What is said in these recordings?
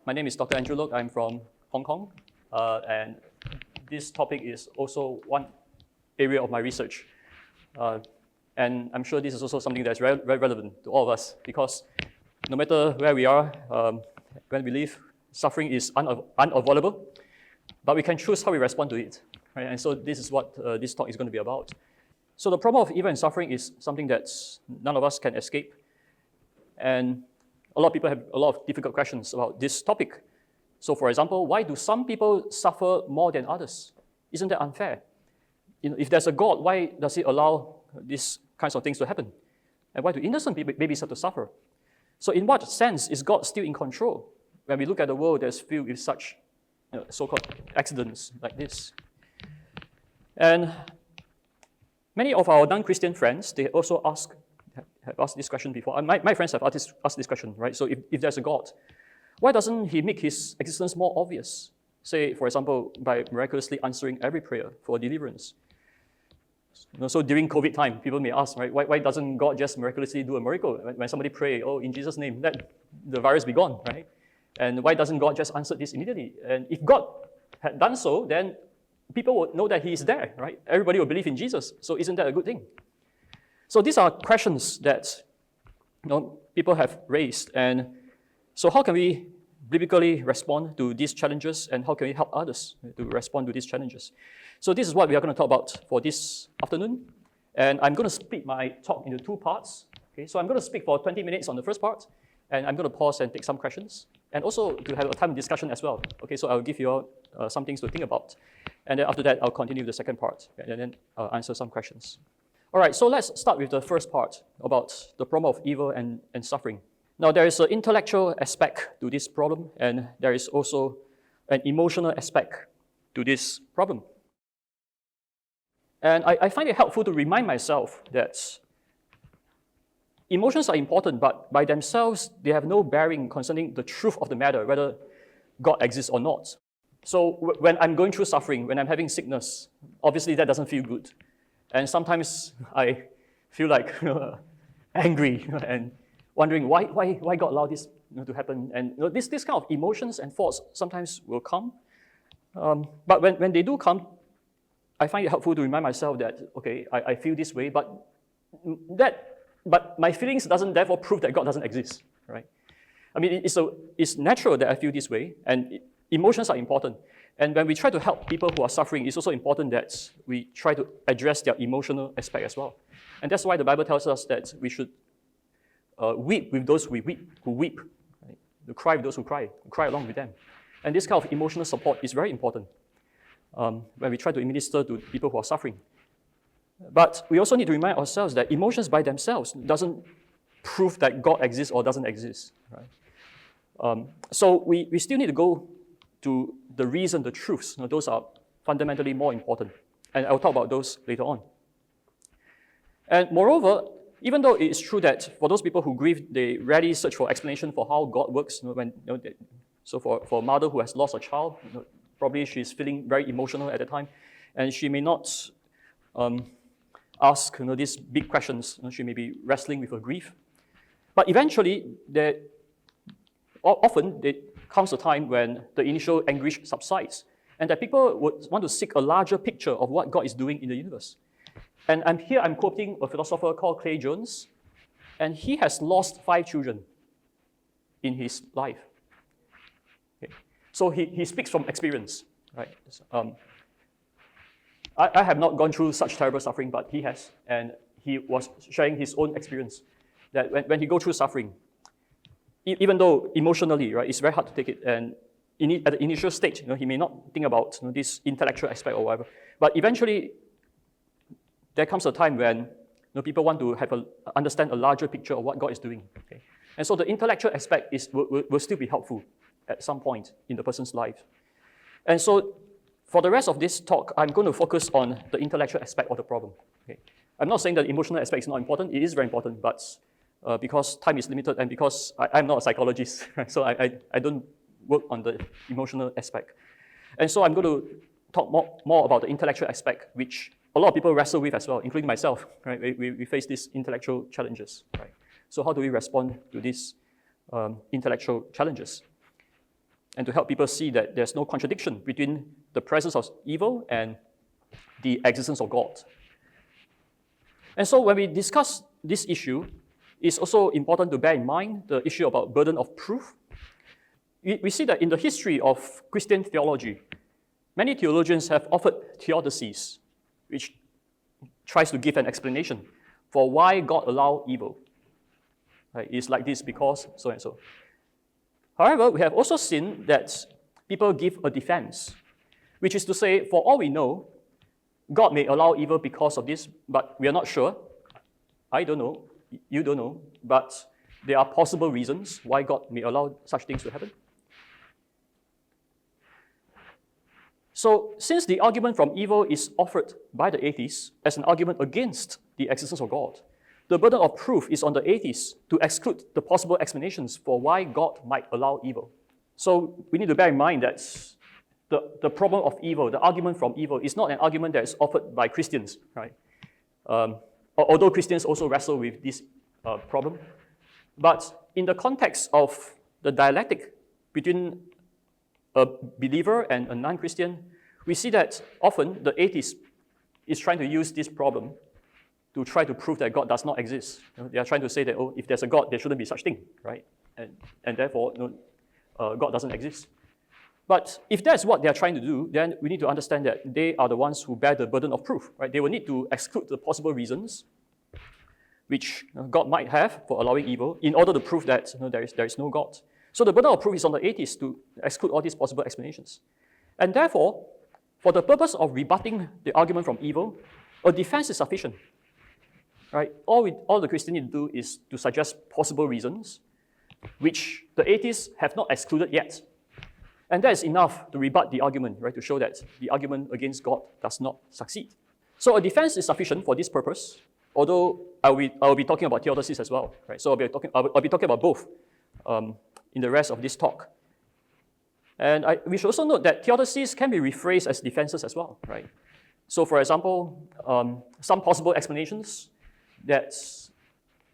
My name is Dr. Andrew Loke. I'm from Hong Kong, and this topic is also one area of my research. And I'm sure this is also something that's very relevant to all of us, because no matter where we are, when we live, suffering is unavoidable, but we can choose how we respond to it. Right? And so this is what this talk is going to be about. So the problem of evil and suffering is something that none of us can escape. And a lot of people have a lot of difficult questions about this topic. So for example, why do some people suffer more than others? Isn't that unfair? If there's a God, why does he allow these kinds of things to happen? And why do innocent babies have to suffer? So in what sense is God still in control when we look at the world that's filled with such so-called accidents like this? And many of our non-Christian friends, they also have asked this question before. My friends have asked this question, right? So if there's a God, why doesn't he make his existence more obvious? Say, for example, by miraculously answering every prayer for deliverance. So during COVID time, people may ask, right, why doesn't God just miraculously do a miracle? When somebody pray, oh, in Jesus' name, let the virus be gone, right? And why doesn't God just answer this immediately? And if God had done so, then people would know that he is there, right? Everybody will believe in Jesus. So isn't that a good thing? So these are questions that people have raised. And so how can we biblically respond to these challenges, and how can we help others to respond to these challenges? So this is what we are going to talk about for this afternoon. And I'm going to split my talk into two parts. Okay, so I'm going to speak for 20 minutes on the first part, and I'm going to pause and take some questions, and also to have a time of discussion as well. Okay, so I'll give you all some things to think about. And then after that, I'll continue with the second part, and then I'll answer some questions. All right, so let's start with the first part about the problem of evil and suffering. Now, there is an intellectual aspect to this problem, and there is also an emotional aspect to this problem. And I find it helpful to remind myself that emotions are important, but by themselves, they have no bearing concerning the truth of the matter, whether God exists or not. So when I'm going through suffering, when I'm having sickness, obviously that doesn't feel good. And sometimes I feel like angry and wondering why God allowed this to happen. And this kind of emotions and thoughts sometimes will come. But when they do come, I find it helpful to remind myself that, okay, I feel this way, but my feelings doesn't therefore prove that God doesn't exist, right? I mean, it's natural that I feel this way, and emotions are important. And when we try to help people who are suffering, it's also important that we try to address their emotional aspect as well. And that's why the Bible tells us that we should weep with those who weep, right? To cry with those who cry along with them. And this kind of emotional support is very important when we try to minister to people who are suffering. But we also need to remind ourselves that emotions by themselves doesn't prove that God exists or doesn't exist, right? So we still need to go to the reason, the truths. Those are fundamentally more important. And I'll talk about those later on. And moreover, even though it's true that for those people who grieve, they rarely search for explanation for how God works. So for a mother who has lost a child, probably she's feeling very emotional at the time, and she may not ask these big questions. She may be wrestling with her grief. But eventually, often there comes a time when the initial anguish subsides, and that people would want to seek a larger picture of what God is doing in the universe. And I'm quoting a philosopher called Clay Jones, and he has lost 5 children in his life. Okay. So he speaks from experience, right? I have not gone through such terrible suffering, but he has, and he was sharing his own experience that when he goes through suffering, even though emotionally, right, it's very hard to take it, and at the initial stage, he may not think about this intellectual aspect or whatever, but eventually, there comes a time when people want to understand a larger picture of what God is doing. Okay? And so the intellectual aspect will still be helpful at some point in the person's life. And so for the rest of this talk, I'm going to focus on the intellectual aspect of the problem. Okay? I'm not saying that the emotional aspect is not important. It is very important, but because time is limited and because I'm not a psychologist, right? So I don't work on the emotional aspect. And so I'm going to talk more about the intellectual aspect, which a lot of people wrestle with as well, including myself, right? We face these intellectual challenges, right? So how do we respond to these intellectual challenges? and to help people see that there's no contradiction between the presence of evil and the existence of God. And so when we discuss this issue, it's also important to bear in mind the issue about burden of proof. We see that in the history of Christian theology, many theologians have offered theodicies, which tries to give an explanation for why God allowed evil. Right? It's like this because so and so. However, we have also seen that people give a defense, which is to say, for all we know, God may allow evil because of this, but we are not sure. I don't know, you don't know, but there are possible reasons why God may allow such things to happen. So, since the argument from evil is offered by the atheists as an argument against the existence of God, the burden of proof is on the atheists to exclude the possible explanations for why God might allow evil. So, we need to bear in mind that the problem of evil, the argument from evil, is not an argument that is offered by Christians, right? Although Christians also wrestle with this problem. But in the context of the dialectic between a believer and a non-Christian, we see that often the atheist is trying to use this problem to try to prove that God does not exist. They are trying to say that, if there's a God, there shouldn't be such thing, right? And therefore, God doesn't exist. But if that's what they're trying to do, then we need to understand that they are the ones who bear the burden of proof, right? They will need to exclude the possible reasons which God might have for allowing evil in order to prove that there is no God. So the burden of proof is on the atheists to exclude all these possible explanations. And therefore, for the purpose of rebutting the argument from evil, a defense is sufficient, right? All the Christians need to do is to suggest possible reasons which the atheists have not excluded yet. And that is enough to rebut the argument, right? To show that the argument against God does not succeed. So a defense is sufficient for this purpose, although I will be talking about theodicies as well, right? So I'll be talking about both in the rest of this talk. And we should also note that theodicies can be rephrased as defenses as well, right? So for example, some possible explanations that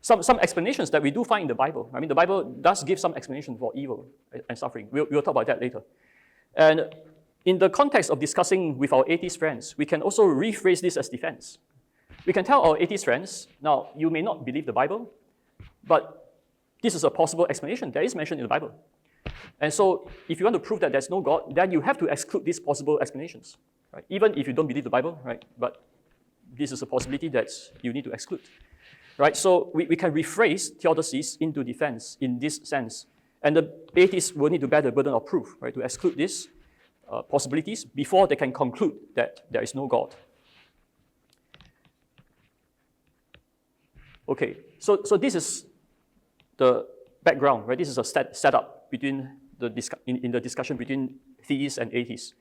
some explanations that we do find in the Bible. I mean, the Bible does give some explanation for evil and suffering. We'll talk about that later. And in the context of discussing with our atheist friends, we can also rephrase this as defense. We can tell our atheist friends, now, you may not believe the Bible, but this is a possible explanation that is mentioned in the Bible. And so, if you want to prove that there's no God, then you have to exclude these possible explanations, right? Even if you don't believe the Bible, right? But this is a possibility that you need to exclude. Right, so we can rephrase theodicies into defense in this sense. And the atheists will need to bear the burden of proof, right, to exclude these possibilities before they can conclude that there is no God. Okay, so this is the background, right? This is a setup between in the discussion between theists and atheists.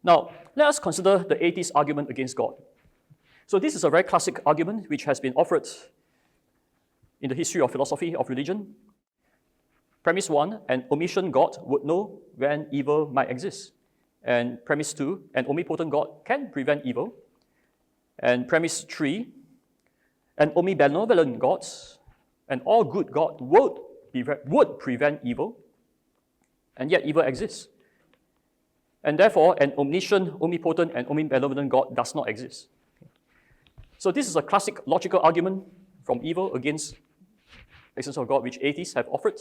Now, let us consider the atheist argument against God. So this is a very classic argument which has been offered in the history of philosophy of religion. Premise 1, an omniscient God would know when evil might exist. And premise 2, an omnipotent God can prevent evil. And premise 3, an omnibenevolent God, an all-good God would prevent evil, and yet evil exists. And therefore, an omniscient, omnipotent, and omnibenevolent God does not exist. So this is a classic logical argument from evil against the existence of God, which atheists have offered.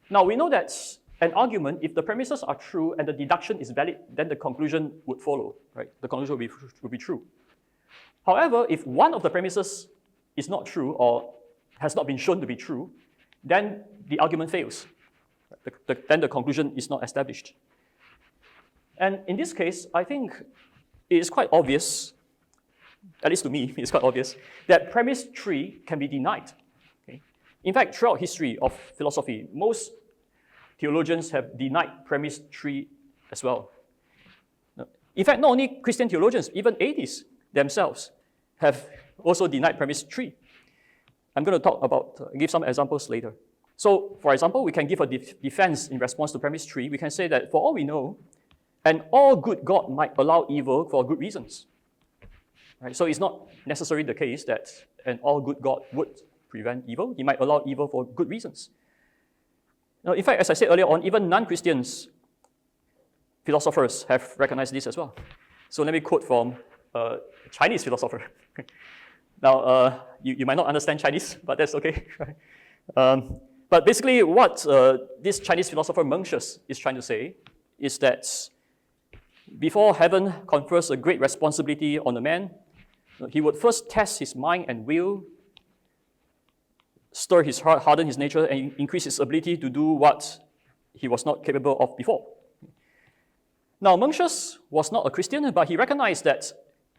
Now, we know that an argument, if the premises are true and the deduction is valid, then the conclusion would follow, right? The conclusion would be true. However, if one of the premises is not true or has not been shown to be true, then the argument fails. Then the conclusion is not established. And in this case, I think it is quite obvious, at least to me, it's quite obvious, that premise 3 can be denied. Okay? In fact, throughout history of philosophy, most theologians have denied premise 3 as well. In fact, not only Christian theologians, even atheists themselves have also denied premise 3. I'm going to give some examples later. So, for example, we can give a defense in response to premise 3. We can say that for all we know, an all-good God might allow evil for good reasons. Right? So it's not necessarily the case that an all-good God would prevent evil. He might allow evil for good reasons. Now, in fact, as I said earlier on, even non-Christians philosophers have recognized this as well. So let me quote from a Chinese philosopher. Now, you might not understand Chinese, but that's okay. But basically what this Chinese philosopher Mencius is trying to say is that before heaven confers a great responsibility on a man, he would first test his mind and will, stir his heart, harden his nature, and increase his ability to do what he was not capable of before. Now, Mencius was not a Christian, but he recognized that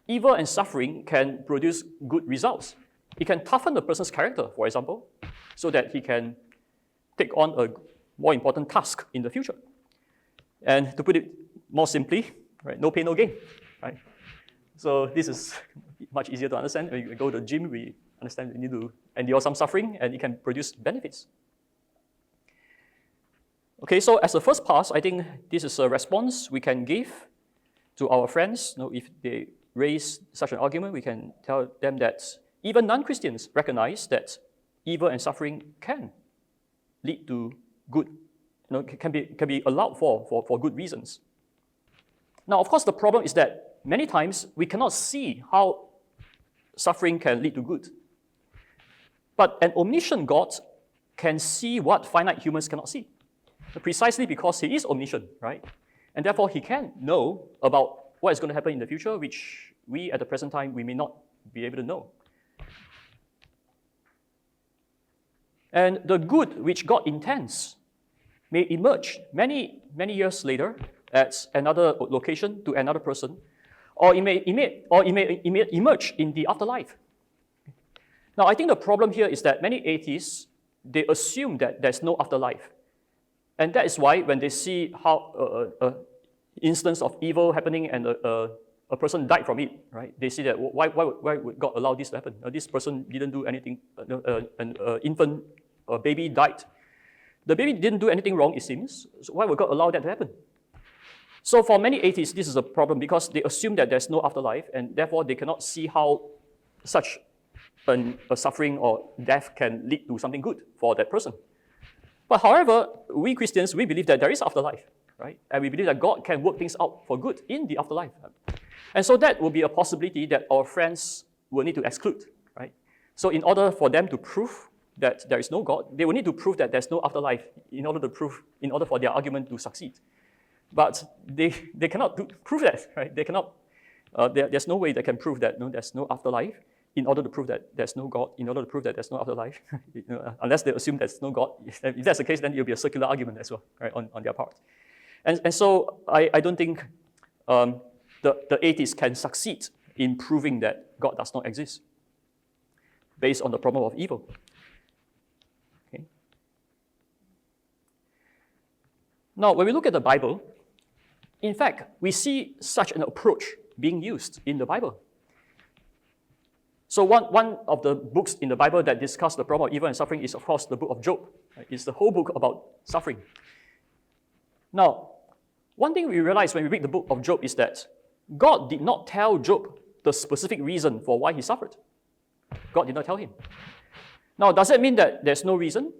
evil and suffering can produce good results. It can toughen a person's character, for example, so that he can take on a more important task in the future. And to put it more simply, right, no pain, no gain. Right? So this is much easier to understand. When we go to the gym, we understand we need to endure some suffering, and it can produce benefits. Okay, so as a first pass, I think this is a response we can give to our friends. If they raise such an argument, we can tell them that even non-Christians recognize that evil and suffering can lead to good, can be allowed for good reasons. Now, of course, the problem is that many times we cannot see how suffering can lead to good. But an omniscient God can see what finite humans cannot see, precisely because he is omniscient, right? And therefore, he can know about what is going to happen in the future, which we, at the present time, we may not be able to know. And the good which God intends may emerge many, many years later at another location to another person, or it may emerge in the afterlife. Now, I think the problem here is that many atheists, they assume that there's no afterlife. And that is why when they see how an instance of evil happening and a person died from it, right? They see that why would God allow this to happen? This person didn't do anything, an infant, a baby died. The baby didn't do anything wrong, it seems, so why would God allow that to happen? So for many atheists, this is a problem because they assume that there's no afterlife, and therefore they cannot see how such a suffering or death can lead to something good for that person. But however, we Christians, we believe that there is afterlife, right? And we believe that God can work things out for good in the afterlife. And so that will be a possibility that our friends will need to exclude, right? So in order for them to prove that there is no God, they will need to prove that there's no afterlife in order for their argument to succeed. But they cannot prove that, right? They cannot, there's no way they can prove that there's no afterlife in order to prove that there's no God, in order to prove that there's no afterlife, unless they assume there's no God. If that's the case, then it'll be a circular argument as well, right, on their part. And so I don't think the atheists can succeed in proving that God does not exist based on the problem of evil. Okay. Now, when we look at the Bible, in fact, we see such an approach being used in the Bible. So one of the books in the Bible that discuss the problem of evil and suffering is, of course, the book of Job. It's the whole book about suffering. Now, one thing we realize when we read the book of Job is that God did not tell Job the specific reason for why he suffered. God did not tell him. Now, does that mean that there's no reason?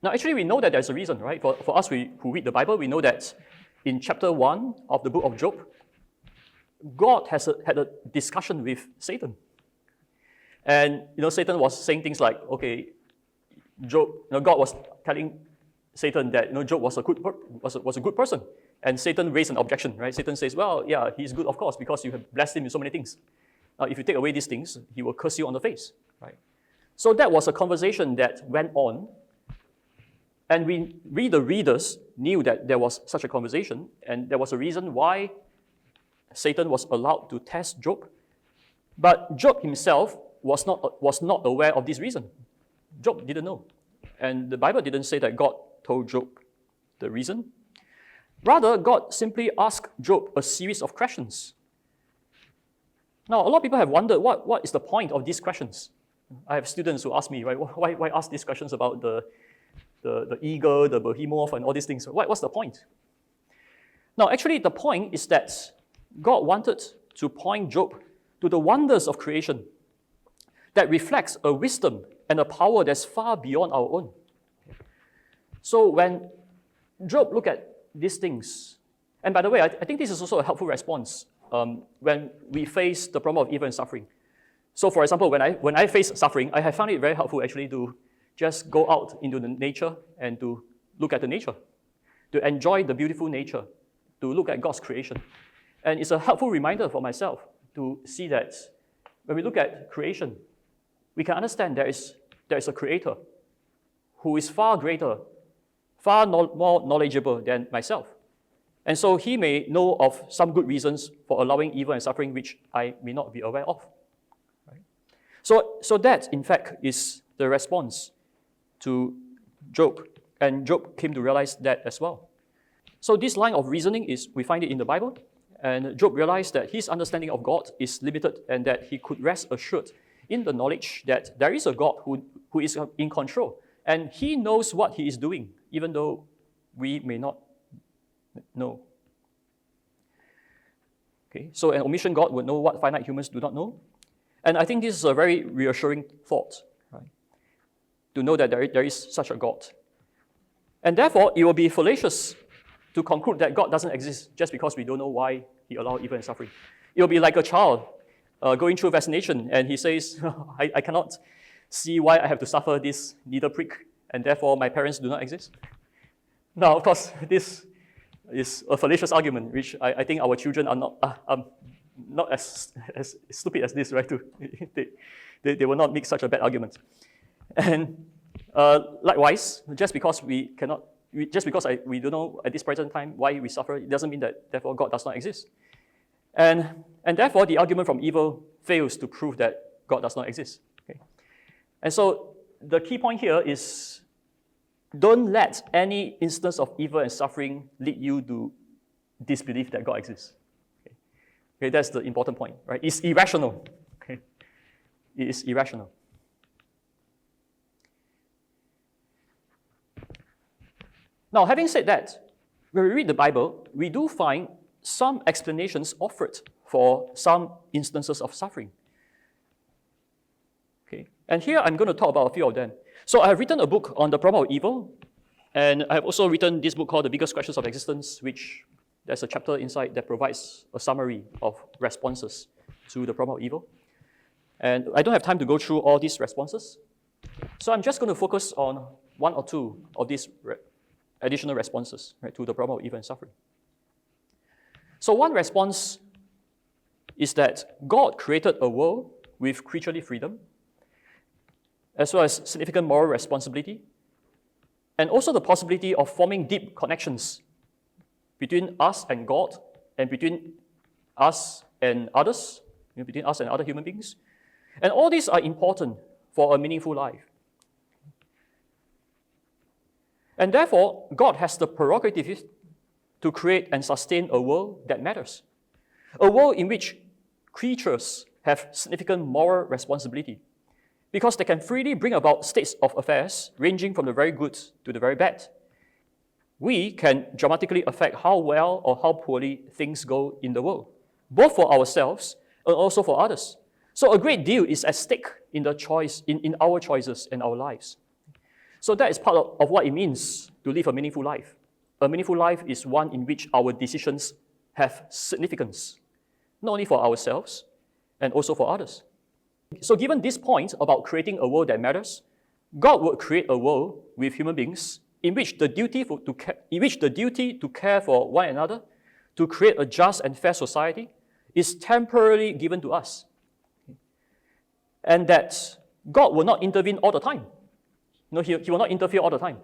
Now, actually, we know that there's a reason, right? For us who read the Bible, we know that in chapter 1 of the book of Job, God had a discussion with Satan. And Satan was saying things like, okay, Job, God was telling Satan that Job was a good person. And Satan raised an objection, right? Satan says, well, yeah, he's good, of course, because you have blessed him with so many things. Now, if you take away these things, he will curse you on the face, right? So that was a conversation that went on. And the readers knew that there was such a conversation, and there was a reason why Satan was allowed to test Job. But Job himself was not aware of this reason. Job didn't know. And the Bible didn't say that God told Job the reason. Rather, God simply asked Job a series of questions. Now, a lot of people have wondered, what is the point of these questions? I have students who ask me, right, why ask these questions about the eagle, the behemoth, and all these things? What's the point? Now, actually, the point is that God wanted to point Job to the wonders of creation that reflects a wisdom and a power that's far beyond our own. So when Job looked at these things, And by the way, I think this is also a helpful response when we face the problem of evil and suffering. So for example, when I face suffering, I have found it very helpful actually to just go out into the nature and to look at the nature, to enjoy the beautiful nature, to look at God's creation. And it's a helpful reminder for myself to see that when we look at creation, we can understand there is a creator who is far greater, far more knowledgeable than myself. And so he may know of some good reasons for allowing evil and suffering which I may not be aware of. Right? So that, in fact, is the response to Job. And Job came to realize that as well. So this line of reasoning we find it in the Bible. And Job realized that his understanding of God is limited and that he could rest assured in the knowledge that there is a God who is in control. And he knows what he is doing, even though we may not know. Okay, so an omniscient God would know what finite humans do not know. And I think this is a very reassuring thought, right? To know that there is such a God. And therefore, it will be fallacious to conclude that God doesn't exist just because we don't know why he allowed evil and suffering. It will be like a child going through vaccination and he says, I cannot see why I have to suffer this needle prick and therefore my parents do not exist. Now, of course, this is a fallacious argument, which I think our children are not as stupid as this, right? They will not make such a bad argument. And likewise, just because we don't know at this present time why we suffer, it doesn't mean that therefore God does not exist. And therefore, the argument from evil fails to prove that God does not exist. Okay? And so the key point here is don't let any instance of evil and suffering lead you to disbelieve that God exists. Okay, that's the important point, right? It's irrational. Okay? It is irrational. Now, having said that, when we read the Bible, we do find some explanations offered for some instances of suffering. Okay, and here I'm going to talk about a few of them. So I have written a book on the problem of evil, and I have also written this book called The Biggest Questions of Existence, which there's a chapter inside that provides a summary of responses to the problem of evil. And I don't have time to go through all these responses, so I'm just going to focus on one or two of these additional responses, right, to the problem of evil and suffering. So one response is that God created a world with creaturely freedom, as well as significant moral responsibility, and also the possibility of forming deep connections between us and God, and between us and others, between us and other human beings. And all these are important for a meaningful life. And therefore, God has the prerogative to create and sustain a world that matters. A world in which creatures have significant moral responsibility, because they can freely bring about states of affairs ranging from the very good to the very bad. We can dramatically affect how well or how poorly things go in the world, both for ourselves and also for others. So a great deal is at stake in the choice, in our choices and our lives. So that is part of what it means to live a meaningful life. A meaningful life is one in which our decisions have significance, not only for ourselves and also for others. So given this point about creating a world that matters, God would create a world with human beings in which the duty to care for one another, to create a just and fair society, is temporarily given to us. And that God will not intervene all the time. No, he will not interfere all the time.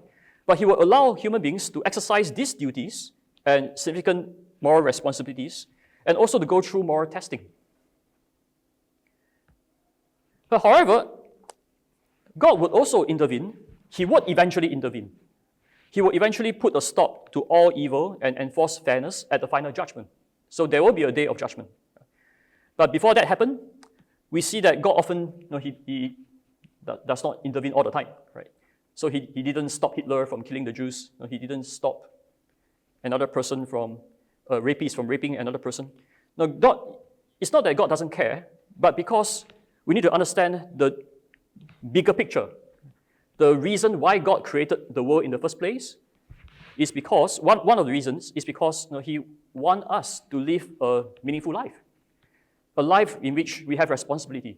But he will allow human beings to exercise these duties and significant moral responsibilities, and also to go through moral testing. But however, God would also intervene. He would eventually intervene. He will eventually put a stop to all evil and enforce fairness at the final judgment. So there will be a day of judgment. But before that happens, we see that God often, he does not intervene all the time, right? So he didn't stop Hitler from killing the Jews. He didn't stop another person from, a rapist from raping another person. Now, God, it's not that God doesn't care, but because we need to understand the bigger picture. The reason why God created the world in the first place is because, one of the reasons is because he want us to live a meaningful life, a life in which we have responsibility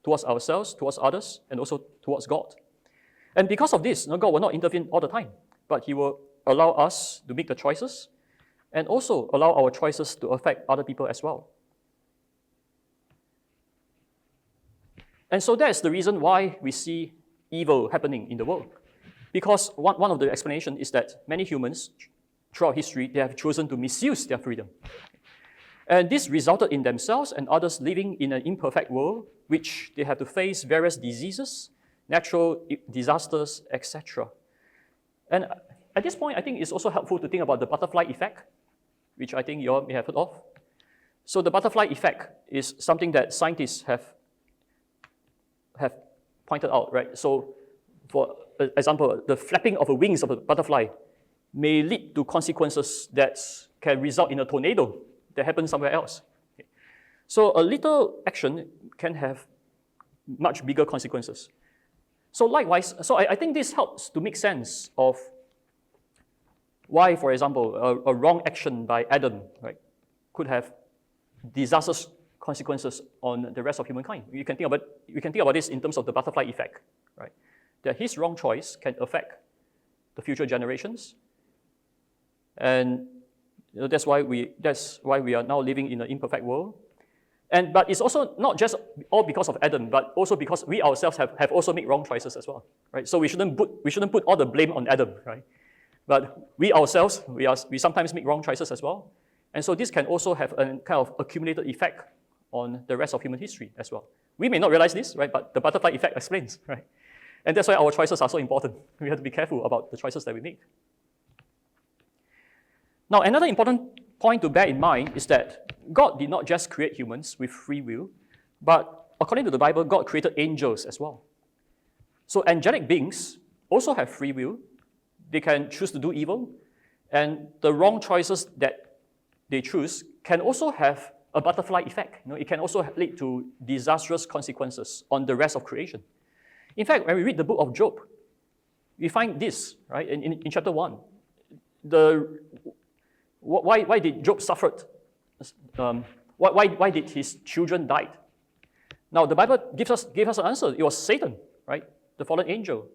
towards ourselves, towards others, and also towards God. And because of this, God will not intervene all the time, but He will allow us to make the choices and also allow our choices to affect other people as well. And so that's the reason why we see evil happening in the world. Because one of the explanations is that many humans, throughout history, they have chosen to misuse their freedom. And this resulted in themselves and others living in an imperfect world, which they have to face various diseases, natural disasters, etc. And at this point, I think it's also helpful to think about the butterfly effect, which I think you all may have heard of. So the butterfly effect is something that scientists have pointed out, right? So for example, the flapping of the wings of a butterfly may lead to consequences that can result in a tornado that happens somewhere else. So a little action can have much bigger consequences. So likewise, I think this helps to make sense of why, for example, a wrong action by Adam, right, could have disastrous consequences on the rest of humankind. We can think about this in terms of the butterfly effect, right? That his wrong choice can affect the future generations, and that's why we are now living in an imperfect world. But it's also not just all because of Adam, but also because we ourselves have also made wrong choices as well, right? So we shouldn't put all the blame on Adam, right? But we ourselves, we sometimes make wrong choices as well. And so this can also have a kind of accumulated effect on the rest of human history as well. We may not realize this, right? But the butterfly effect explains, right? And that's why our choices are so important. We have to be careful about the choices that we make. Now, another important point to bear in mind is that God did not just create humans with free will, but according to the Bible, God created angels as well. So angelic beings also have free will. They can choose to do evil, and the wrong choices that they choose can also have a butterfly effect. It can also lead to disastrous consequences on the rest of creation. In fact, when we read the book of Job, we find this, right, in chapter 1. Why did Job suffer? Why did his children die? Now, the Bible gave us an answer. It was Satan, right, the fallen angel,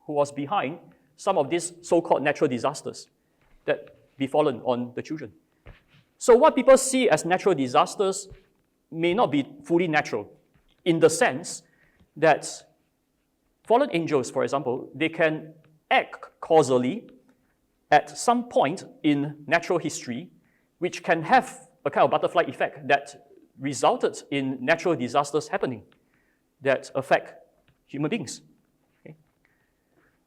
who was behind some of these so-called natural disasters that befallen on the children. So what people see as natural disasters may not be fully natural, in the sense that fallen angels, for example, they can act causally at some point in natural history, which can have a kind of butterfly effect that resulted in natural disasters happening that affect human beings.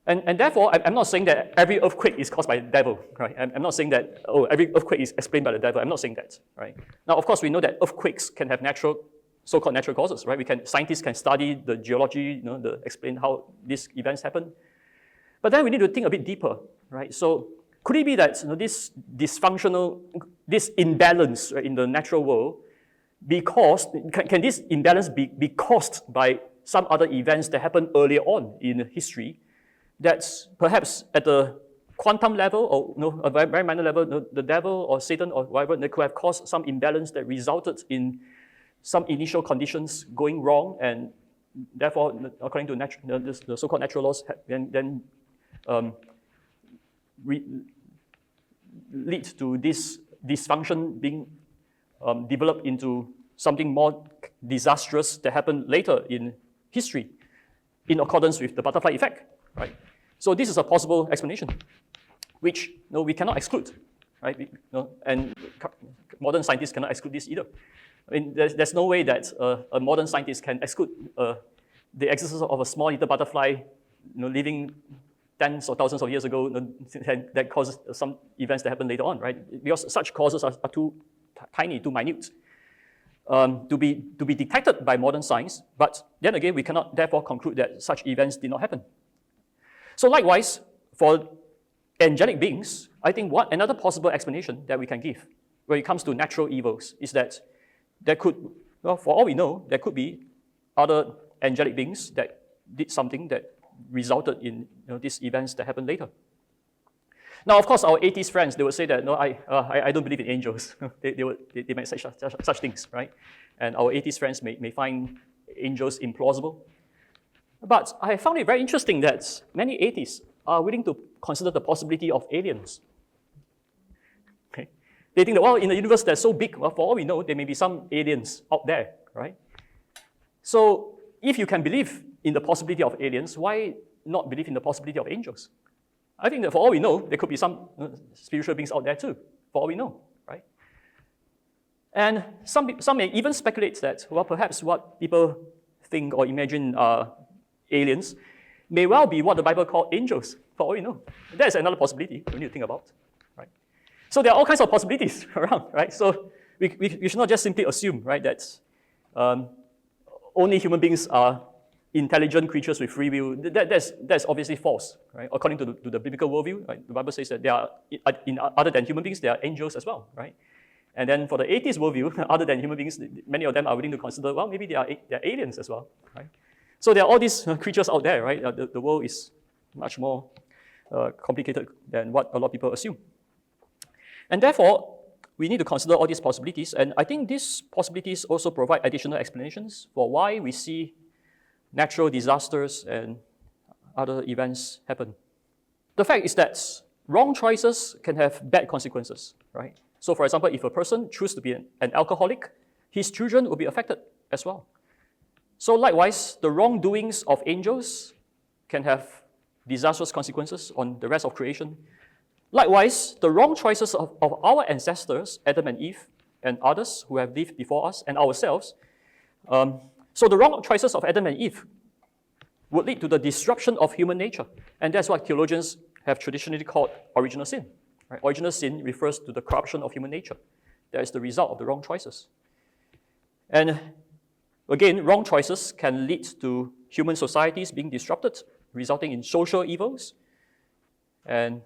And therefore, I'm not saying that every earthquake is caused by the devil, right? I'm not saying that, every earthquake is explained by the devil. I'm not saying that, right? Now, of course, we know that earthquakes can have so-called natural causes, right? Scientists can study the geology, explain how these events happen. But then we need to think a bit deeper, right? So could it be that this imbalance, right, in the natural world, can this imbalance be caused by some other events that happened earlier on in history, that's perhaps at the quantum level or a very, very minor level, the devil or Satan or whatever, they could have caused some imbalance that resulted in some initial conditions going wrong, and therefore, according to the so-called natural laws, then lead to this dysfunction being developed into something more disastrous that happened later in history, in accordance with the butterfly effect, right? So this is a possible explanation, which we cannot exclude, right? And modern scientists cannot exclude this either. I mean, there's no way that a modern scientist can exclude the existence of a small little butterfly, living tens or thousands of years ago, that causes some events that happen later on, right? Because such causes are too tiny, too minute to be detected by modern science. But then again, we cannot therefore conclude that such events did not happen. So likewise, for angelic beings, I think another possible explanation that we can give when it comes to natural evils is that there could, for all we know, there could be other angelic beings that did something that resulted in these events that happened later. Now, of course, our atheist friends, they would say that, no, I don't believe in angels. they might say such things, right? And our atheist friends may find angels implausible. But I found it very interesting that many atheists are willing to consider the possibility of aliens. Okay? They think that, well, in the universe that's so big, well, for all we know, there may be some aliens out there, right? So if you can believe in the possibility of aliens, why not believe in the possibility of angels? I think that for all we know, there could be some spiritual beings out there too, for all we know, right? And some may even speculate that, well, perhaps what people think or imagine are aliens may well be what the Bible called angels, for all we know. That's another possibility we need to think about, right? So there are all kinds of possibilities around, right? So we should not just simply assume, right, that only human beings are intelligent creatures with free will. That's obviously false, right? According to the biblical worldview, right? The Bible says that there are, other than human beings, there are angels as well, right? And then for the atheist worldview, other than human beings, many of them are willing to consider, well, maybe there are aliens as well, right? So there are all these creatures out there, right? The world is much more complicated than what a lot of people assume. And therefore, we need to consider all these possibilities, and I think these possibilities also provide additional explanations for why we see natural disasters and other events happen. The fact is that wrong choices can have bad consequences, right? So for example, if a person chooses to be an alcoholic, his children will be affected as well. So likewise, the wrongdoings of angels can have disastrous consequences on the rest of creation. Likewise, the wrong choices of our ancestors, Adam and Eve, and others who have lived before us, and ourselves, so the wrong choices of Adam and Eve would lead to the disruption of human nature. And that's what theologians have traditionally called original sin. Right? Original sin refers to the corruption of human nature. That is the result of the wrong choices. And again, wrong choices can lead to human societies being disrupted, resulting in social evils. And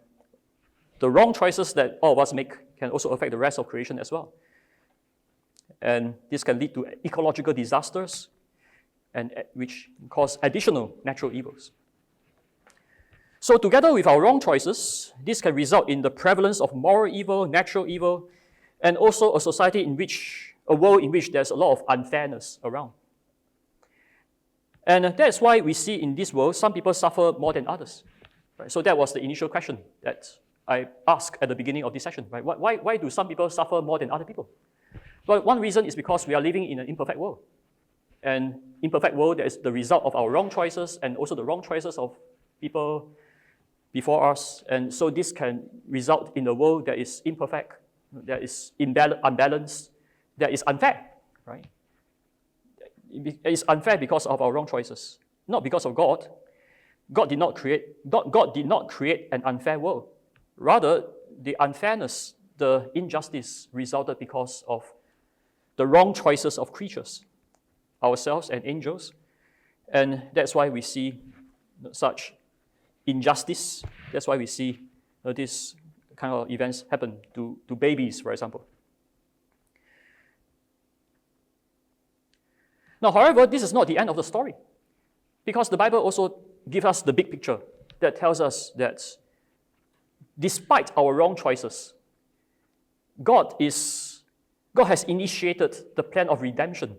the wrong choices that all of us make can also affect the rest of creation as well. And this can lead to ecological disasters, and which cause additional natural evils. So together with our wrong choices, this can result in the prevalence of moral evil, natural evil, and also a society in which, a world in which there's a lot of unfairness around. And that's why we see in this world, some people suffer more than others. Right? So that was the initial question that I asked at the beginning of this session. Right? Why do some people suffer more than other people? Well, one reason is because we are living in an imperfect world. And imperfect world that is the result of our wrong choices and also the wrong choices of people before us. And so this can result in a world that is imperfect, that is unbalanced, that is unfair, right? It is unfair because of our wrong choices, not because of God. God did not create an unfair world. Rather, the unfairness, the injustice resulted because of the wrong choices of creatures, ourselves and angels. And that's why we see such injustice. That's why we see this kind of events happen to babies, for example. Now, however, this is not the end of the story, because the Bible also gives us the big picture that tells us that despite our wrong choices, God has initiated the plan of redemption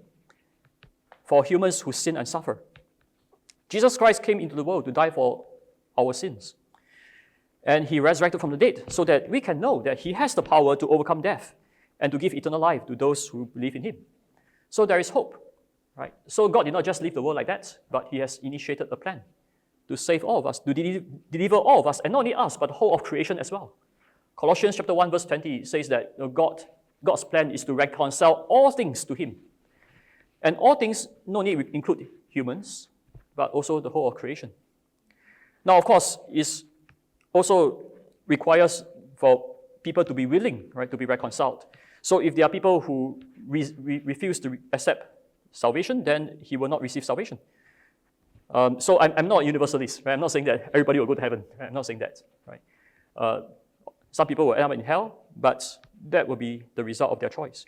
for humans who sin and suffer. Jesus Christ came into the world to die for our sins. And he resurrected from the dead so that we can know that he has the power to overcome death and to give eternal life to those who believe in him. So there is hope, right? So God did not just leave the world like that, but he has initiated a plan to save all of us, to deliver all of us, and not only us, but the whole of creation as well. Colossians chapter 1, verse 20 says that God's plan is to reconcile all things to him. And all things not only include humans, but also the whole of creation. Now, of course, it also requires for people to be willing, right, to be reconciled. So if there are people who refuse to accept salvation, then he will not receive salvation. So I'm not a universalist, right? I'm not saying that everybody will go to heaven. Right? I'm not saying that, right? Some people will end up in hell, but that will be the result of their choice.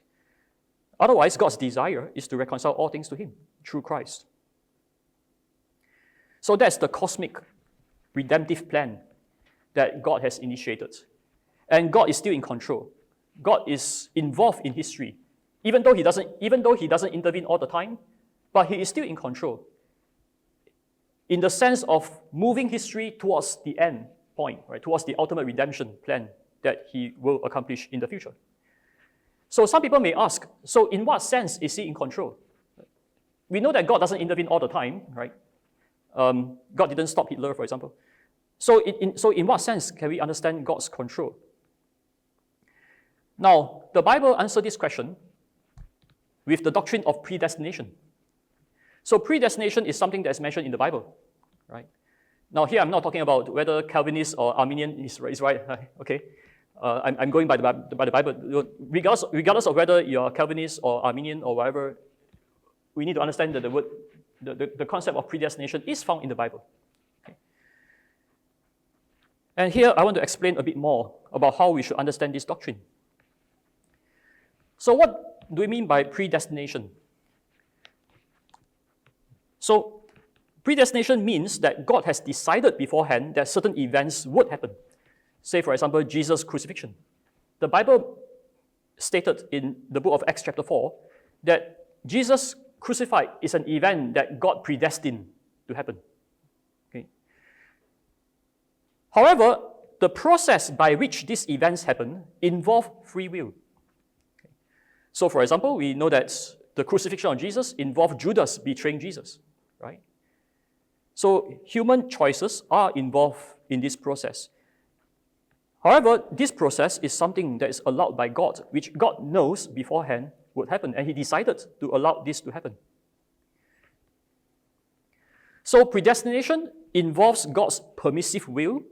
Otherwise, God's desire is to reconcile all things to him through Christ. So that's the cosmic redemptive plan that God has initiated. And God is still in control. God is involved in history. Even though he doesn't intervene all the time, but he is still in control. In the sense of moving history towards the end point, right? Towards the ultimate redemption plan that he will accomplish in the future. So some people may ask, so in what sense is he in control? We know that God doesn't intervene all the time, right? God didn't stop Hitler, for example. So in what sense can we understand God's control? Now, the Bible answers this question with the doctrine of predestination. So predestination is something that's mentioned in the Bible, right? Now here I'm not talking about whether Calvinist or Arminian is right, okay? I'm going by the Bible. Regardless of whether you're Calvinist or Arminian or whatever, we need to understand that the concept of predestination is found in the Bible. Okay? And here I want to explain a bit more about how we should understand this doctrine. So what do we mean by predestination? So predestination means that God has decided beforehand that certain events would happen. Say, for example, Jesus' crucifixion. The Bible stated in the book of Acts chapter 4 that Jesus crucified is an event that God predestined to happen. Okay. However, the process by which these events happen involve free will. Okay. So, for example, we know that the crucifixion of Jesus involved Judas betraying Jesus, right? So, human choices are involved in this process. However, this process is something that is allowed by God, which God knows beforehand would happen, and he decided to allow this to happen. So predestination involves God's permissive will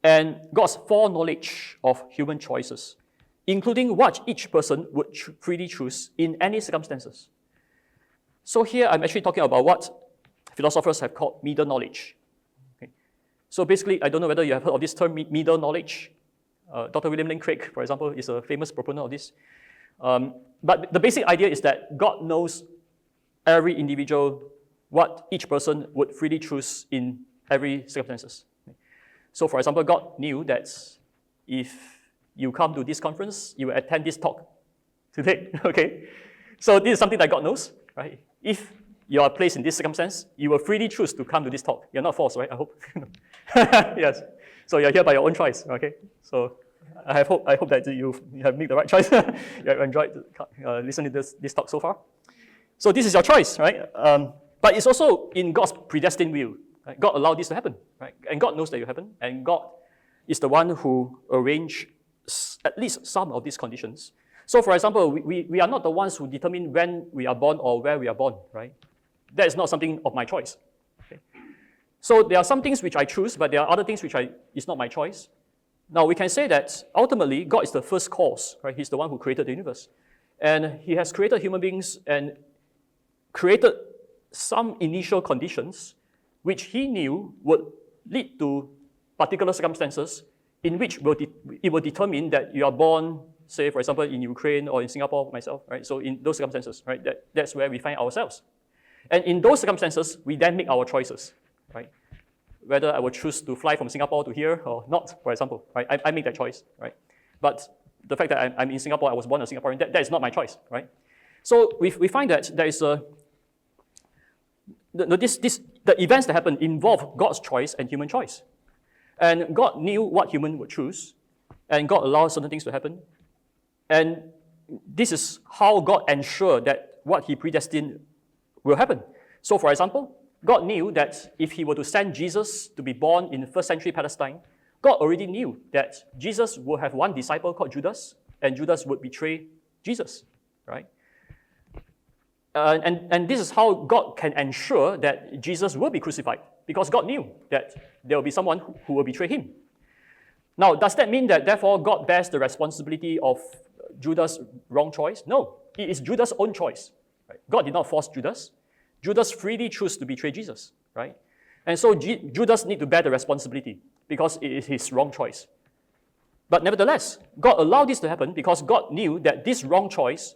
and God's foreknowledge of human choices, including what each person would freely choose in any circumstances. So here I'm actually talking about what philosophers have called middle knowledge. So basically, I don't know whether you have heard of this term, middle knowledge. Dr. William Lane Craig, for example, is a famous proponent of this. But the basic idea is that God knows every individual, what each person would freely choose in every circumstances. So for example, God knew that if you come to this conference, you will attend this talk today, okay? So this is something that God knows, right? If you are placed in this circumstance, you will freely choose to come to this talk. You're not forced, right? I hope. Yes. So you're here by your own choice, okay? So I hope that you have made the right choice. You have enjoyed listening to this talk so far. So this is your choice, right? But it's also in God's predestined will. Right? God allowed this to happen, right? And God knows that it will happen. And God is the one who arranged at least some of these conditions. So for example, we are not the ones who determine when we are born or where we are born, right? That is not something of my choice. Okay? So there are some things which I choose, but there are other things which it's not my choice. Now we can say that ultimately God is the first cause, right? He's the one who created the universe. And he has created human beings and created some initial conditions which he knew would lead to particular circumstances in which it will determine that you are born, say for example in Ukraine or in Singapore, myself, right? So in those circumstances, right, that's where we find ourselves. And in those circumstances, we then make our choices, right? Whether I will choose to fly from Singapore to here or not, for example, right? I make that choice, right? But the fact that I'm in Singapore, I was born a Singaporean, that is not my choice, right? So we find that there is the events that happen involve God's choice and human choice. And God knew what human would choose, and God allowed certain things to happen. And this is how God ensured that what he predestined will happen. So for example, God knew that if he were to send Jesus to be born in first century Palestine, God already knew that Jesus would have one disciple called Judas, and Judas would betray Jesus, right? And this is how God can ensure that Jesus will be crucified, because God knew that there will be someone who will betray him. Now, does that mean that therefore God bears the responsibility of Judas' wrong choice? No, it is Judas' own choice. Right? God did not force Judas. Judas freely chose to betray Jesus, right? And so Judas needs to bear the responsibility because it is his wrong choice. But nevertheless, God allowed this to happen because God knew that this wrong choice,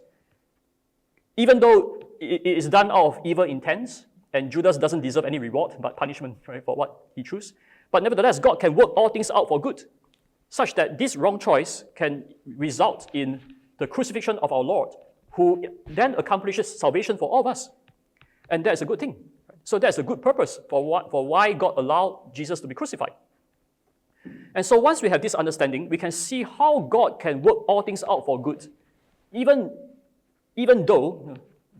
even though it is done out of evil intents, and Judas doesn't deserve any reward but punishment, right, for what he chose, But nevertheless, God can work all things out for good, such that this wrong choice can result in the crucifixion of our Lord, who then accomplishes salvation for all of us. And that's a good thing. So that's a good purpose for why God allowed Jesus to be crucified. And so once we have this understanding, we can see how God can work all things out for good, even though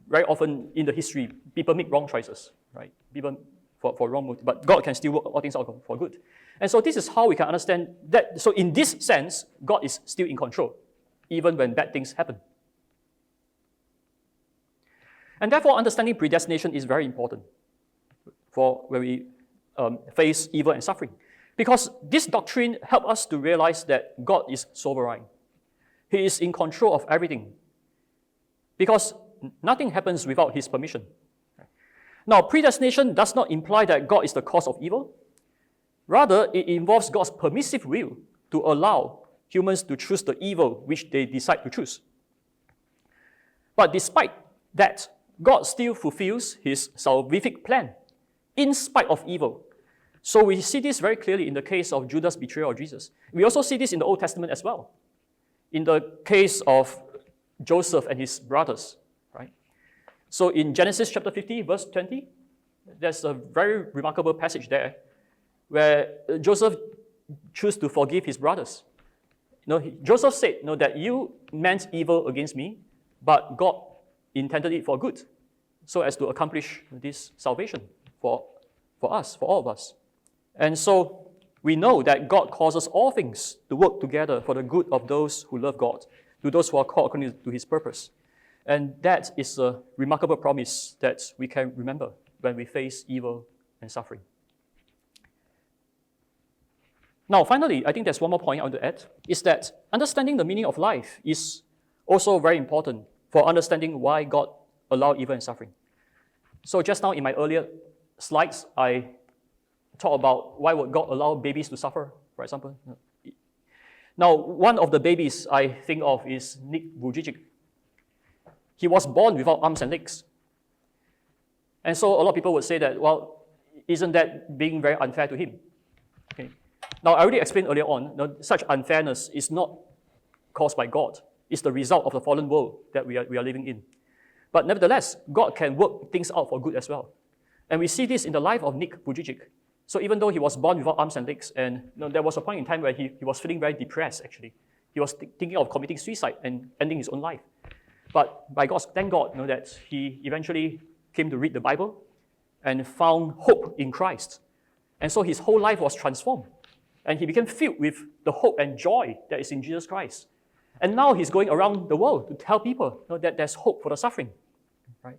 very often in the history, people make wrong choices, right? People for wrong motive, but God can still work all things out for good. And so this is how we can understand that. So in this sense, God is still in control, even when bad things happen. And therefore, understanding predestination is very important for when we face evil and suffering. Because this doctrine helps us to realize that God is sovereign. He is in control of everything. Because nothing happens without his permission. Now, predestination does not imply that God is the cause of evil. Rather, it involves God's permissive will to allow humans to choose the evil which they decide to choose. But despite that, God still fulfills his salvific plan in spite of evil. So we see this very clearly in the case of Judas' betrayal of Jesus. We also see this in the Old Testament as well. In the case of Joseph and his brothers, right? So in Genesis chapter 50, verse 20, there's a very remarkable passage there where Joseph chose to forgive his brothers. Joseph said, that you meant evil against me, but God intended it for good, so as to accomplish this salvation for us, for all of us. And so we know that God causes all things to work together for the good of those who love God, to those who are called according to his purpose. And that is a remarkable promise that we can remember when we face evil and suffering. Now, finally, I think there's one more point I want to add, is that understanding the meaning of life is also very important for understanding why God allowed evil and suffering. So just now in my earlier slides, I talked about why would God allow babies to suffer, for example. Now, one of the babies I think of is Nick Vujicic. He was born without arms and legs. And so a lot of people would say that, well, isn't that being very unfair to him? Okay. Now, I already explained earlier on, such unfairness is not caused by God. It's the result of the fallen world that we are living in. But nevertheless, God can work things out for good as well. And we see this in the life of Nick Vujicic. So even though he was born without arms and legs, and there was a point in time where he was feeling very depressed, actually. He was thinking of committing suicide and ending his own life. But by God's, thank God that he eventually came to read the Bible and found hope in Christ. And so his whole life was transformed. And he became filled with the hope and joy that is in Jesus Christ. And now he's going around the world to tell people that there's hope for the suffering. Right?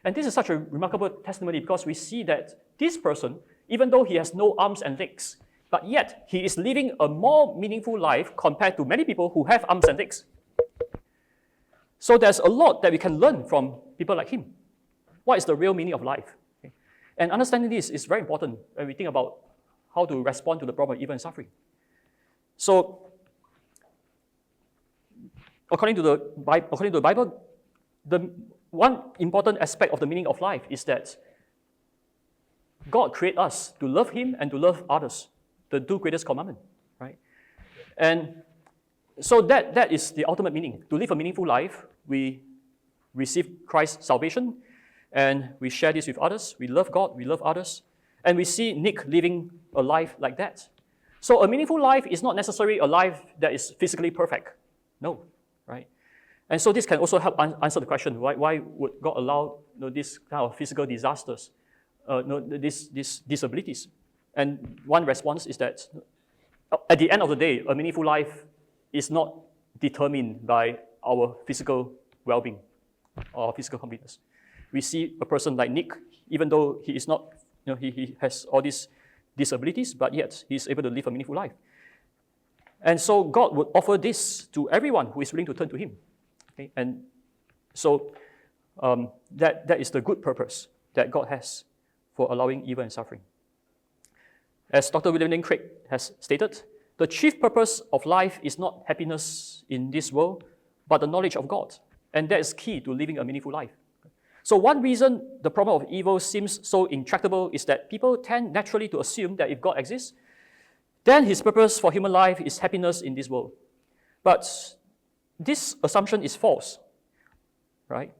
And this is such a remarkable testimony because we see that this person, even though he has no arms and legs, but yet he is living a more meaningful life compared to many people who have arms and legs. So there's a lot that we can learn from people like him. What is the real meaning of life? Okay. And understanding this is very important when we think about how to respond to the problem of evil and suffering. So, according to the Bible, the one important aspect of the meaning of life is that God created us to love him and to love others, the two greatest commandments, right? And so that is the ultimate meaning. To live a meaningful life, we receive Christ's salvation, and we share this with others. We love God, we love others, and we see Nick living a life like that. So a meaningful life is not necessarily a life that is physically perfect. No, right? And so this can also help answer the question, why would God allow this kind of physical disasters, these disabilities? And one response is that at the end of the day, a meaningful life is not determined by our physical well-being or physical completeness. We see a person like Nick, even though he is not, he has all these disabilities, but yet he's able to live a meaningful life. And so God would offer this to everyone who is willing to turn to him. Okay? And so that is the good purpose that God has for allowing evil and suffering. As Dr. William Lane Craig has stated, the chief purpose of life is not happiness in this world, but the knowledge of God. And that is key to living a meaningful life. So one reason the problem of evil seems so intractable is that people tend naturally to assume that if God exists, then his purpose for human life is happiness in this world. But this assumption is false, right?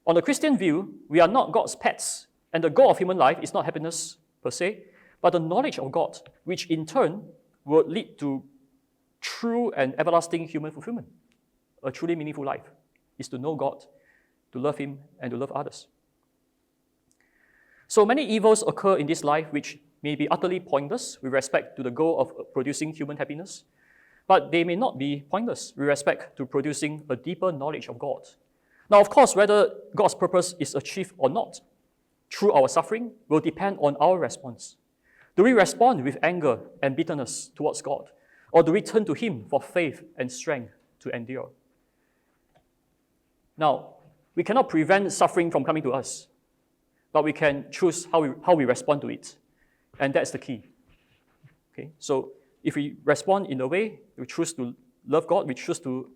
On the Christian view, we are not God's pets, and the goal of human life is not happiness per se, but the knowledge of God, which in turn will lead to true and everlasting human fulfillment. A truly meaningful life is to know God, to love Him, and to love others. So many evils occur in this life which may be utterly pointless with respect to the goal of producing human happiness, but they may not be pointless with respect to producing a deeper knowledge of God. Now, of course, whether God's purpose is achieved or not through our suffering will depend on our response. Do we respond with anger and bitterness towards God, or do we turn to Him for faith and strength to endure? Now, we cannot prevent suffering from coming to us, but we can choose how we respond to it. And that's the key. Okay? So if we respond in a way, we choose to love God, we choose to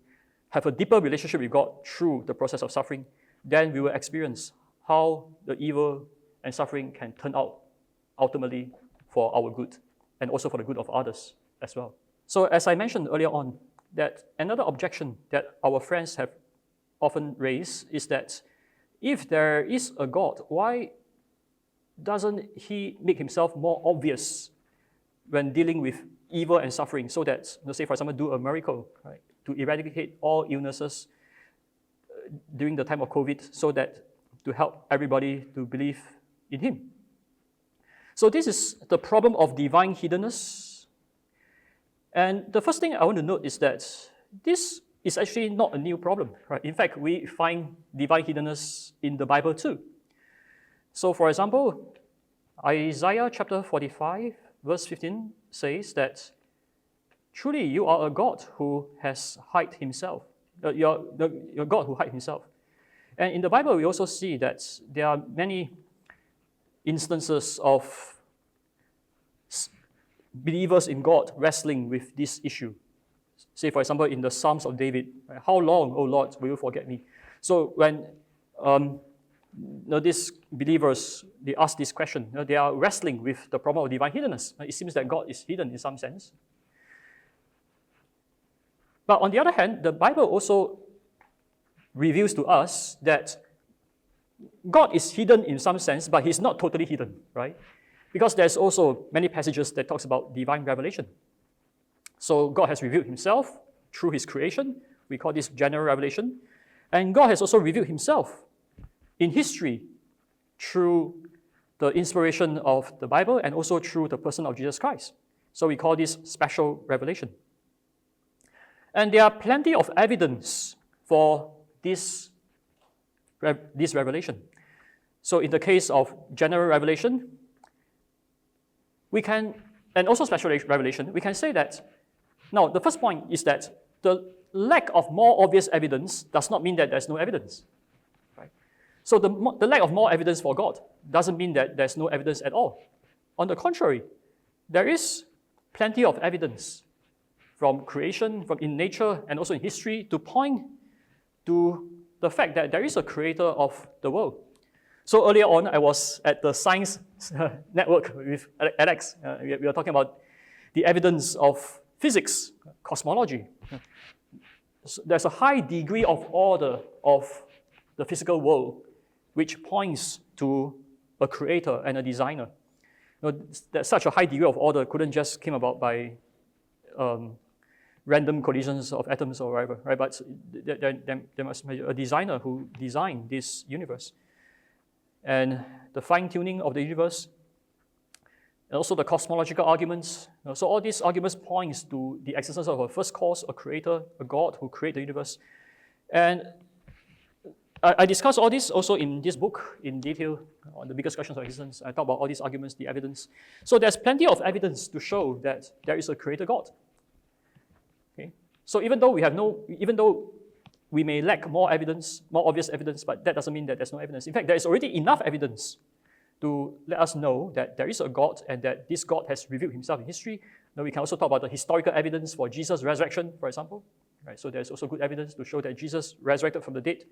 have a deeper relationship with God through the process of suffering, then we will experience how the evil and suffering can turn out ultimately for our good and also for the good of others as well. So as I mentioned earlier on, that another objection that our friends have often raised is that if there is a God, why doesn't He make Himself more obvious when dealing with evil and suffering, so that, say for example, do a miracle, right, to eradicate all illnesses during the time of COVID, so that to help everybody to believe in Him? So this is the problem of divine hiddenness. And the first thing I want to note is that this is actually not a new problem, right? In fact, we find divine hiddenness in the Bible too. So for example, Isaiah chapter 45, verse 15 says that, truly you are a God who has hid Himself. You're God who hid Himself. And in the Bible, we also see that there are many instances of believers in God wrestling with this issue. Say, for example, in the Psalms of David, right? How long, O Lord, will you forget me? So when these believers, they ask this question, they are wrestling with the problem of divine hiddenness. It seems that God is hidden in some sense. But on the other hand, the Bible also reveals to us that God is hidden in some sense, but He's not totally hidden, right? Because there's also many passages that talks about divine revelation. So God has revealed Himself through His creation. We call this general revelation. And God has also revealed Himself in history through the inspiration of the Bible and also through the person of Jesus Christ. So we call this special revelation. And there are plenty of evidence for this revelation. So in the case of general revelation, and also special revelation, we can say that, now the first point is that the lack of more obvious evidence does not mean that there's no evidence. Right? So the lack of more evidence for God doesn't mean that there's no evidence at all. On the contrary, there is plenty of evidence from creation, from in nature, and also in history to point to the fact that there is a creator of the world. So earlier on, I was at the Science Network with Alex. We were talking about the evidence of physics, cosmology. So there's a high degree of order of the physical world, which points to a creator and a designer. That such a high degree of order couldn't just came about by random collisions of atoms or whatever, right? But there must be a designer who designed this universe. And the fine-tuning of the universe, and also the cosmological arguments. So all these arguments points to the existence of a first cause, a creator, a God who created the universe. And I discuss all this also in this book in detail on the biggest questions of existence. I talk about all these arguments, the evidence. So there's plenty of evidence to show that there is a creator God. Okay? So even though we may lack more evidence, more obvious evidence, but that doesn't mean that there's no evidence. In fact, there is already enough evidence to let us know that there is a God and that this God has revealed Himself in history. Now we can also talk about the historical evidence for Jesus' resurrection, for example. Right? So there's also good evidence to show that Jesus resurrected from the dead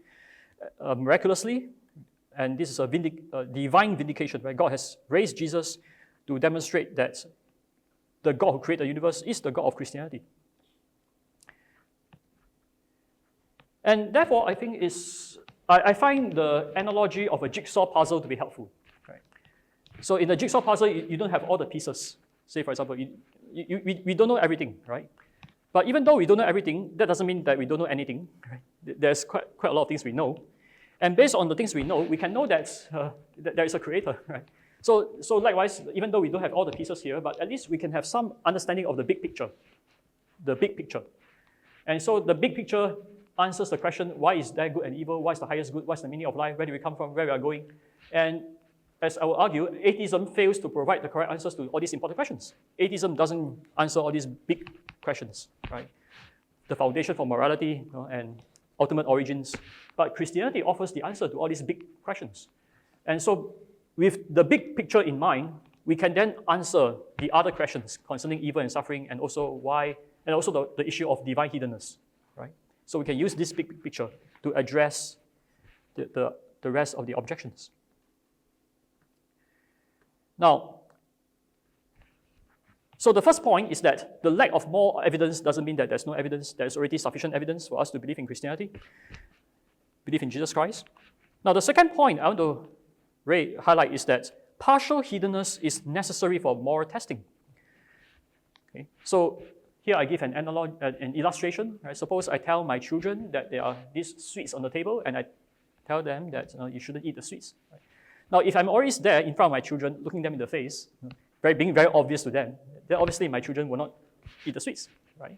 miraculously, and this is a divine vindication, right? God has raised Jesus to demonstrate that the God who created the universe is the God of Christianity. And therefore, I think I find the analogy of a jigsaw puzzle to be helpful. Right? So in a jigsaw puzzle, you don't have all the pieces. Say, for example, we don't know everything, right? But even though we don't know everything, that doesn't mean that we don't know anything. Right? There's quite a lot of things we know. And based on the things we know, we can know that there is a creator. Right? So likewise, even though we don't have all the pieces here, but at least we can have some understanding of the big picture. The big picture. And so the big picture answers the question, why is there good and evil? What is the highest good? What's the meaning of life? Where do we come from? Where we are going? And as I will argue, atheism fails to provide the correct answers to all these important questions. Atheism doesn't answer all these big questions, right? The foundation for morality, and ultimate origins. But Christianity offers the answer to all these big questions. And so with the big picture in mind, we can then answer the other questions concerning evil and suffering, and also why, and also the issue of divine hiddenness, right? So we can use this big picture to address the rest of the objections. Now, so the first point is that the lack of more evidence doesn't mean that there's no evidence. There's already sufficient evidence for us to believe in Christianity, believe in Jesus Christ. Now, the second point I want to highlight is that partial hiddenness is necessary for moral testing. Okay? So here I give an illustration. Right? Suppose I tell my children that there are these sweets on the table, and I tell them that you shouldn't eat the sweets. Right? Now, if I'm always there in front of my children, looking them in the face, being very obvious to them, then obviously my children will not eat the sweets, right?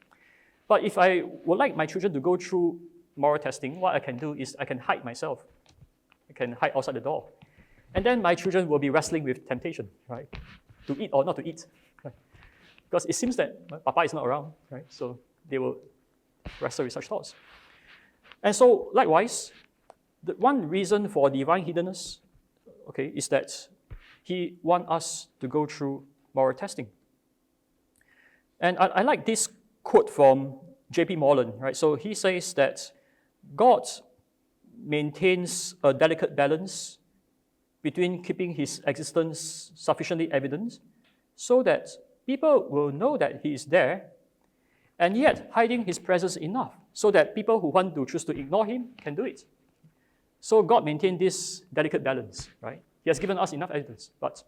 But if I would like my children to go through moral testing, what I can do is I can hide myself. I can hide outside the door. And then my children will be wrestling with temptation, right? To eat or not to eat. Right? Because it seems that Papa is not around, right? So they will wrestle with such thoughts. And so likewise, the one reason for divine hiddenness, okay, is that he wants us to go through moral testing. And I like this quote from J.P. Moreland, right? So he says that God maintains a delicate balance between keeping his existence sufficiently evident so that people will know that he is there, and yet hiding his presence enough so that people who want to choose to ignore him can do it. So God maintained this delicate balance, right? He has given us enough evidence, but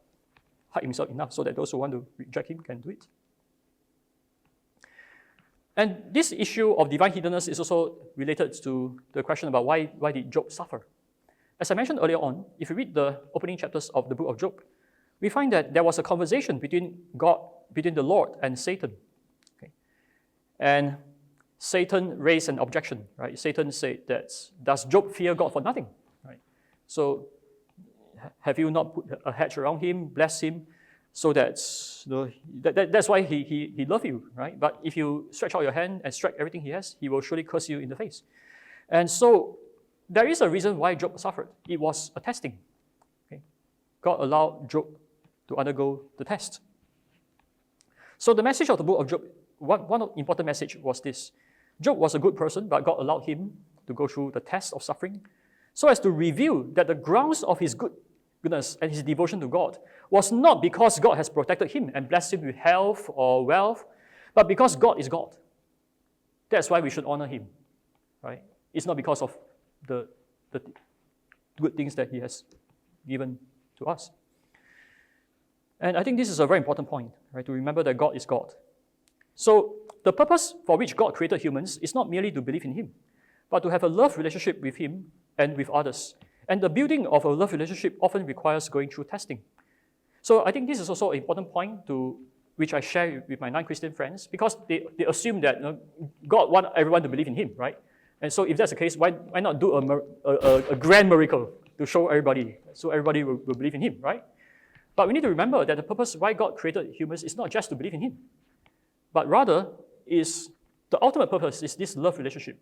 hide himself enough so that those who want to reject him can do it. And this issue of divine hiddenness is also related to the question about why did Job suffer? As I mentioned earlier on, if you read the opening chapters of the book of Job, we find that there was a conversation between the Lord and Satan. Okay? And Satan raised an objection, right? Satan said that, does Job fear God for nothing? Right? So have you not put a hedge around him, bless him, so that, that's why he loves you, right? But if you stretch out your hand and strike everything he has, he will surely curse you in the face. And so there is a reason why Job suffered. It was a testing. Okay? God allowed Job to undergo the test. So the message of the book of Job, one important message was this. Job was a good person, but God allowed him to go through the test of suffering so as to reveal that the grounds of his goodness and his devotion to God was not because God has protected him and blessed him with health or wealth, but because God is God. That's why we should honor him, right? It's not because of the good things that he has given to us. And I think this is a very important point, right? To remember that God is God. So the purpose for which God created humans is not merely to believe in him, but to have a love relationship with him and with others. And the building of a love relationship often requires going through testing. So I think this is also an important point which I share with my non-Christian friends, because they assume that God wants everyone to believe in him, right? And so if that's the case, why not do a grand miracle to show everybody, so everybody will believe in him, right? But we need to remember that the purpose why God created humans is not just to believe in him, but rather is the ultimate purpose is this love relationship.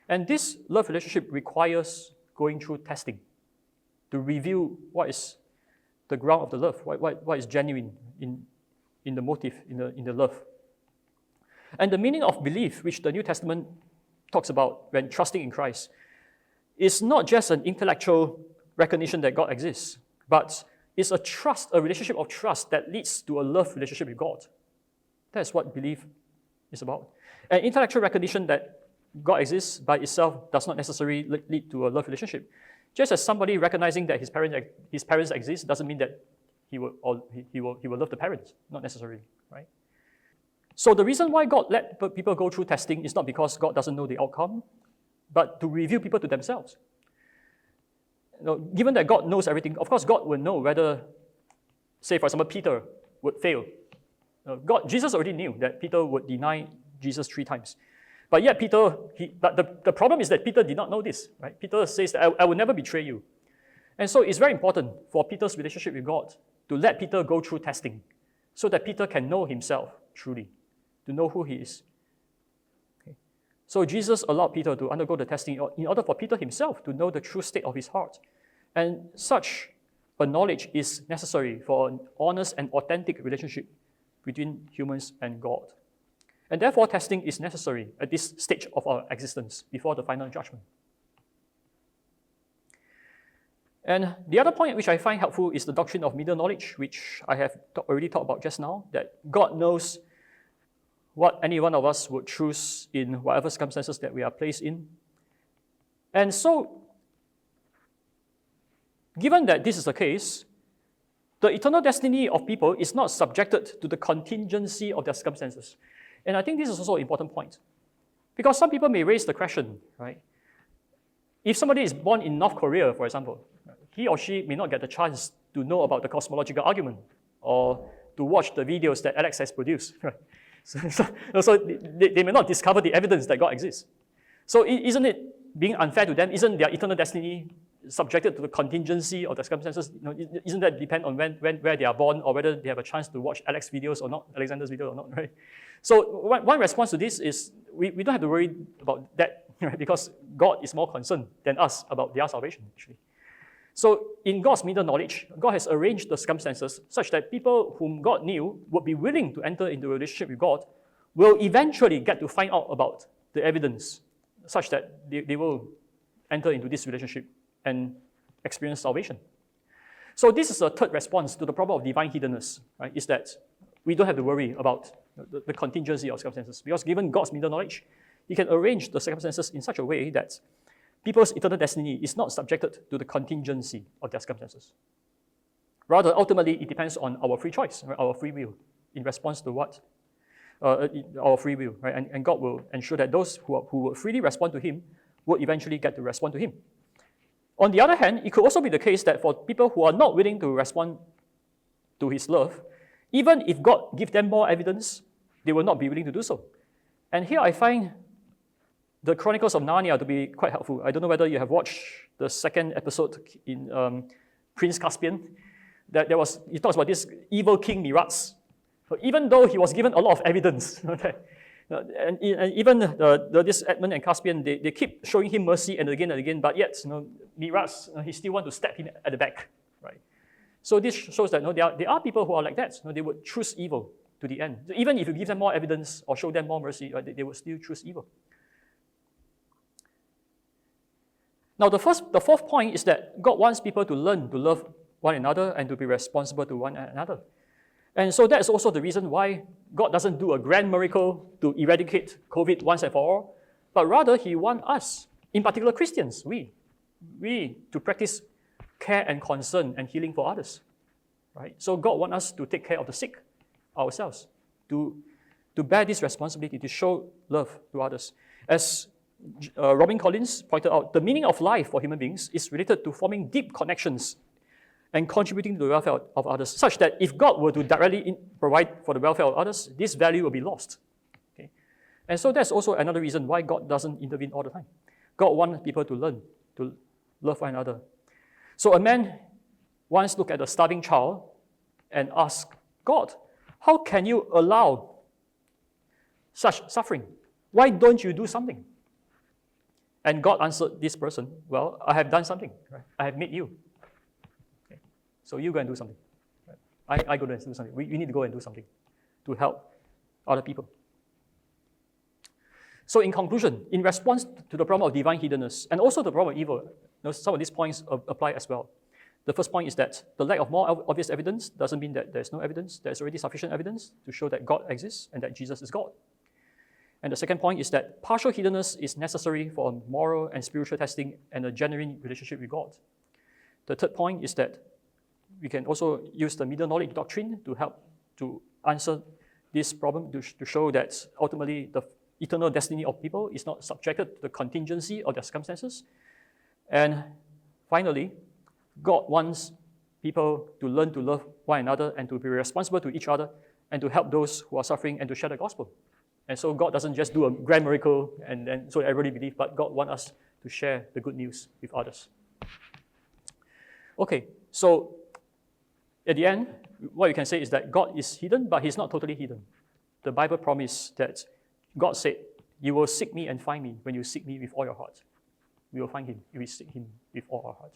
And this love relationship requires going through testing to reveal what is the ground of the love, what is genuine in the motive, in the love. And the meaning of belief, which the New Testament talks about when trusting in Christ, is not just an intellectual recognition that God exists, but it's a relationship of trust that leads to a love relationship with God. That's what belief is about. And intellectual recognition that God exists by itself does not necessarily lead to a love relationship. Just as somebody recognizing that his parents exist doesn't mean that he will love the parents, not necessarily, right? So the reason why God let people go through testing is not because God doesn't know the outcome, but to reveal people to themselves. Given that God knows everything, of course God will know whether, say for example, Peter would fail. Jesus already knew that Peter would deny Jesus 3 times. But yet the problem is that Peter did not know this, right? Peter says that I will never betray you. And so it's very important for Peter's relationship with God to let Peter go through testing so that Peter can know himself truly, to know who he is. Okay. So Jesus allowed Peter to undergo the testing in order for Peter himself to know the true state of his heart. And such a knowledge is necessary for an honest and authentic relationship between humans and God. And therefore, testing is necessary at this stage of our existence before the final judgment. And the other point which I find helpful is the doctrine of middle knowledge, which I have already talked about just now, that God knows what any one of us would choose in whatever circumstances that we are placed in. And so, given that this is the case, the eternal destiny of people is not subjected to the contingency of their circumstances. And I think this is also an important point. Because some people may raise the question, right? If somebody is born in North Korea, for example, he or she may not get the chance to know about the cosmological argument or to watch the videos that Alex has produced. Right? So they may not discover the evidence that God exists. So isn't it being unfair to them? Isn't their eternal destiny subjected to the contingency of the circumstances? Isn't that depend on where they are born or whether they have a chance to watch Alex's videos or not, Alexander's video or not, right? So one response to this is we don't have to worry about that, right? Because God is more concerned than us about their salvation, actually. So in God's middle knowledge, God has arranged the circumstances such that people whom God knew would be willing to enter into a relationship with God will eventually get to find out about the evidence such that they will enter into this relationship and experience salvation. So this is a third response to the problem of divine hiddenness, right? Is that we don't have to worry about the contingency of circumstances because given God's middle knowledge, He can arrange the circumstances in such a way that people's eternal destiny is not subjected to the contingency of their circumstances. Rather, ultimately, it depends on our free choice, right? Our free will, in response to what? Our free will, right? And God will ensure that those who will freely respond to Him will eventually get to respond to Him. On the other hand, it could also be the case that for people who are not willing to respond to His love, even if God gives them more evidence, they will not be willing to do so. And here I find the Chronicles of Narnia to be quite helpful. I don't know whether you have watched the second episode in Prince Caspian. It talks about this evil king Miraz. So even though he was given a lot of evidence, okay, and even this Edmund and Caspian, they keep showing him mercy and again, but yet Miraz, he still want to stab him at the back, right? So this shows that there are people who are like that. They would choose evil to the end. So even if you give them more evidence or show them more mercy, right, they would still choose evil. Now, the fourth point is that God wants people to learn to love one another and to be responsible to one another. And so that's also the reason why God doesn't do a grand miracle to eradicate COVID once and for all, but rather He wants us, in particular Christians, we to practice care and concern and healing for others. Right? So God wants us to take care of the sick ourselves, to bear this responsibility, to show love to others. As Robin Collins pointed out, the meaning of life for human beings is related to forming deep connections and contributing to the welfare of others, such that if God were to directly provide for the welfare of others, this value will be lost. Okay? And so that's also another reason why God doesn't intervene all the time. God wants people to learn to love one another. So a man once looked at a starving child and asked, God, how can you allow such suffering? Why don't you do something? And God answered this person, well, I have done something. Right? I have made you. Okay. So you go and do something. Right? I go and do something. We need to go and do something to help other people. So in conclusion, in response to the problem of divine hiddenness and also the problem of evil, some of these points apply as well. The first point is that the lack of more obvious evidence doesn't mean that there's no evidence. There's already sufficient evidence to show that God exists and that Jesus is God. And the second point is that partial hiddenness is necessary for a moral and spiritual testing and a genuine relationship with God. The third point is that we can also use the middle knowledge doctrine to help to answer this problem, to show that ultimately the eternal destiny of people is not subjected to the contingency of their circumstances. And finally, God wants people to learn to love one another and to be responsible to each other and to help those who are suffering and to share the gospel. And so God doesn't just do a grand miracle and then so everybody believes, but God wants us to share the good news with others. Okay, so at the end, what you can say is that God is hidden, but he's not totally hidden. The Bible promised that God said, you will seek me and find me when you seek me with all your heart. We will find him if we seek him with all our heart.